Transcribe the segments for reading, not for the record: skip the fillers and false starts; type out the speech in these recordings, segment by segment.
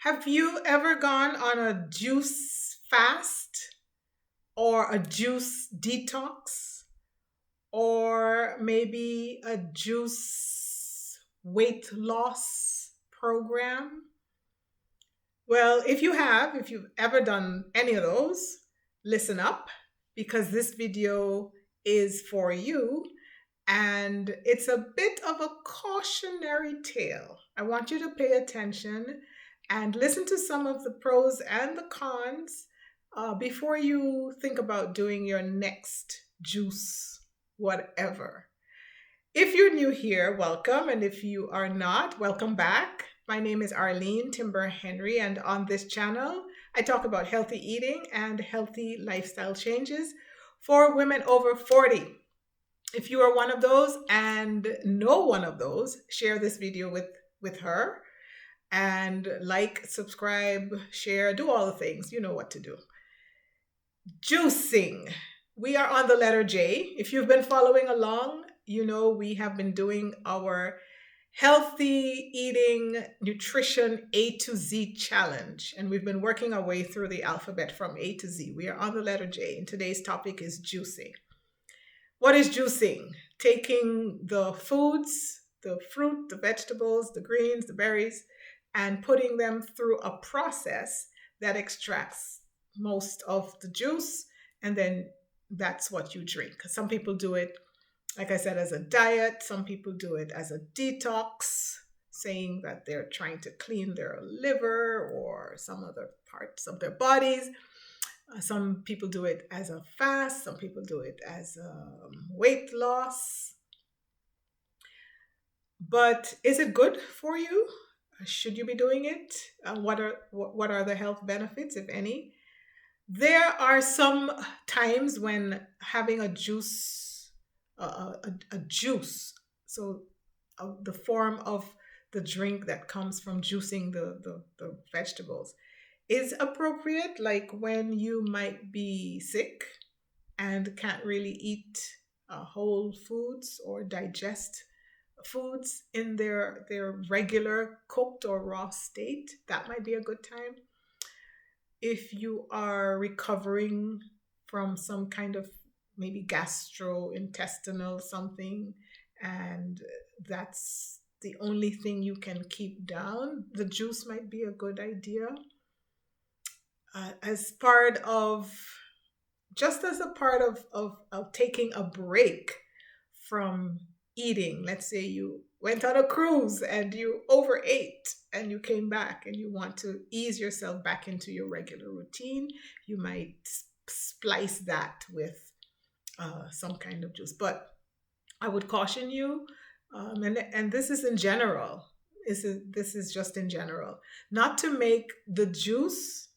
Have you ever gone on a juice fast or a juice detox or maybe a juice weight loss program? Well, if you've ever done any of those, listen up because this video is for you and it's a bit of a cautionary tale. I want you to pay attention and listen to some of the pros and the cons before you think about doing your next juice, whatever. If you're new here, welcome. And if you are not, welcome back. My name is Arlene Timber-Henry, and on this channel, I talk about healthy eating and healthy lifestyle changes for women over 40. If you are one of those and know one of those, share this video with her and like, subscribe, share, do all the things. You know what to do. Juicing. We are on the letter J. If you've been following along, you know we have been doing our healthy eating nutrition A to Z challenge, and we've been working our way through the alphabet from A to Z. We are on the letter J, and today's topic is juicing. What is juicing? Taking the foods, the fruit, the vegetables, the greens, the berries, and putting them through a process that extracts most of the juice, and then that's what you drink. Some people do it, like I said, as a diet. Some people do it as a detox, saying that they're trying to clean their liver or some other parts of their bodies. Some people do it as a fast. Some people do it as weight loss. But is it good for you? Should you be doing it? What are the health benefits, if any? There are some times when having a juice, a juice, so the form of the drink that comes from juicing the vegetables, is appropriate, like when you might be sick and can't really eat whole foods or digest foods in their regular cooked or raw state. That might be a good time. If you are recovering from some kind of maybe gastrointestinal something and that's the only thing you can keep down, the juice might be a good idea. As part of, just as a part of taking a break from eating. Let's say you went on a cruise and you overate and you came back and you want to ease yourself back into your regular routine, you might splice that with some kind of juice. But I would caution you, and this is in general, this is just in general, not to make the juice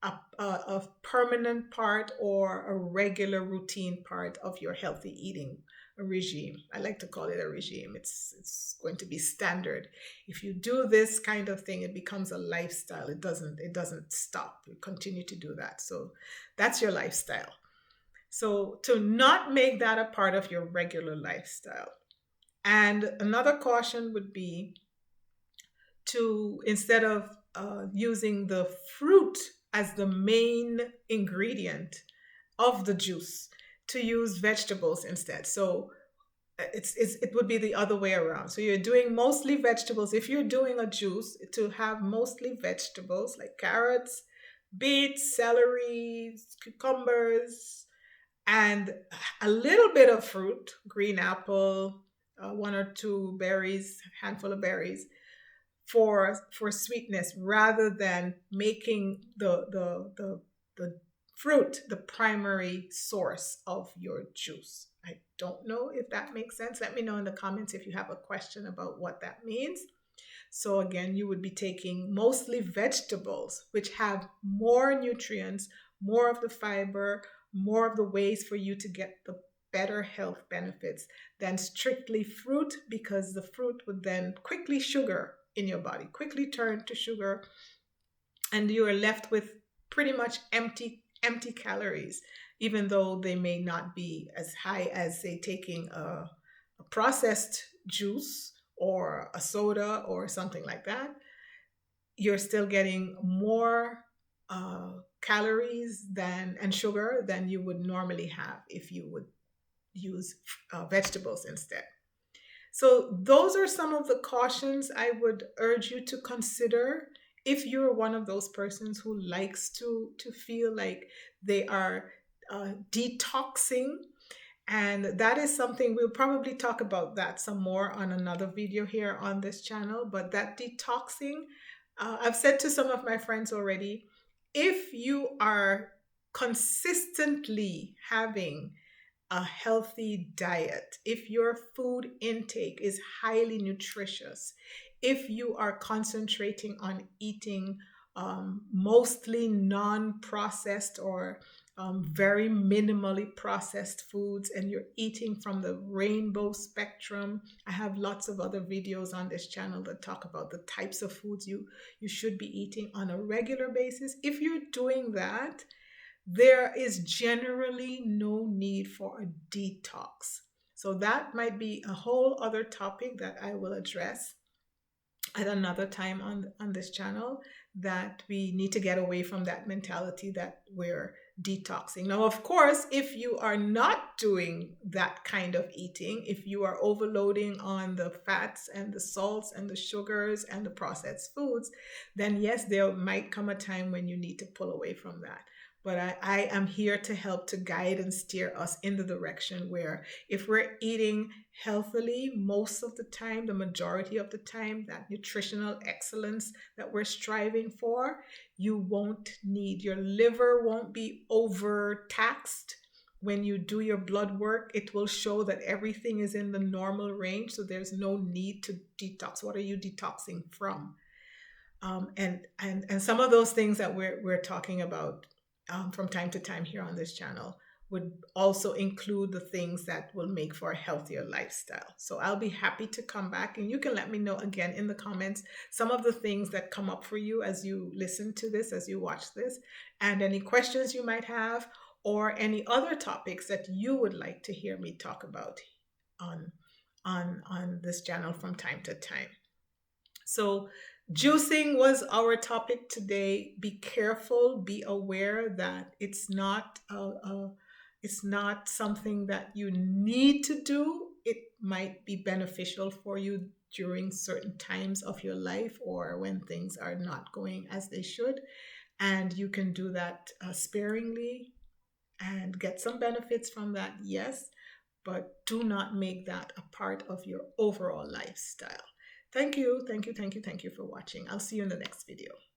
a permanent part or a regular routine part of your healthy eating regime. I like to call it a regime. It's going to be standard. If you do this kind of thing, it becomes a lifestyle. It doesn't stop. You continue to do that. So that's your lifestyle. So to not make that a part of your regular lifestyle. And another caution would be to, instead of using the fruit as the main ingredient of the juice, to use vegetables instead. So it would be the other way around. So you're doing mostly vegetables. If you're doing a juice, to have mostly vegetables like carrots, beets, celery, cucumbers, and a little bit of fruit, green apple, one or two berries, handful of berries, for sweetness, rather than making the fruit the primary source of your juice. I don't know if that makes sense. Let me know in the comments if you have a question about what that means. So again, you would be taking mostly vegetables, which have more nutrients, more of the fiber, more of the ways for you to get the better health benefits than strictly fruit, because the fruit would then quickly sugar in your body, quickly turn to sugar, and you are left with pretty much empty calories, even though they may not be as high as, say, taking a processed juice or a soda or something like that. you're still getting more calories than and sugar than you would normally have if you would use vegetables instead. So those are some of the cautions I would urge you to consider if you're one of those persons who likes to feel like they are detoxing. And that is something we'll probably talk about that some more on another video here on this channel. But that detoxing, I've said to some of my friends already, if you are consistently having a healthy diet, if your food intake is highly nutritious, if you are concentrating on eating mostly non processed or very minimally processed foods, and you're eating from the rainbow spectrum. I have lots of other videos on this channel that talk about the types of foods you should be eating on a regular basis. If you're doing that, there is generally no need for a detox. So that might be a whole other topic that I will address at another time on this channel, that we need to get away from that mentality that we're detoxing. Now, of course, if you are not doing that kind of eating, if you are overloading on the fats and the salts and the sugars and the processed foods, then yes, there might come a time when you need to pull away from that. But I am here to help to guide and steer us in the direction where if we're eating healthily most of the time, the majority of the time, that nutritional excellence that we're striving for, you won't need, your liver won't be overtaxed. When you do your blood work, it will show that everything is in the normal range. So there's no need to detox. What are you detoxing from? And some of those things that we're talking about from time to time here on this channel would also include the things that will make for a healthier lifestyle. So I'll be happy to come back, and you can let me know again in the comments some of the things that come up for you as you listen to this, as you watch this, and any questions you might have, or any other topics that you would like to hear me talk about on this channel from time to time. So juicing was our topic today. Be careful, be aware that it's not something that you need to do. It might be beneficial for you during certain times of your life or when things are not going as they should. And you can do that sparingly and get some benefits from that, yes, but do not make that a part of your overall lifestyle. Thank you, thank you, thank you, thank you for watching. I'll see you in the next video.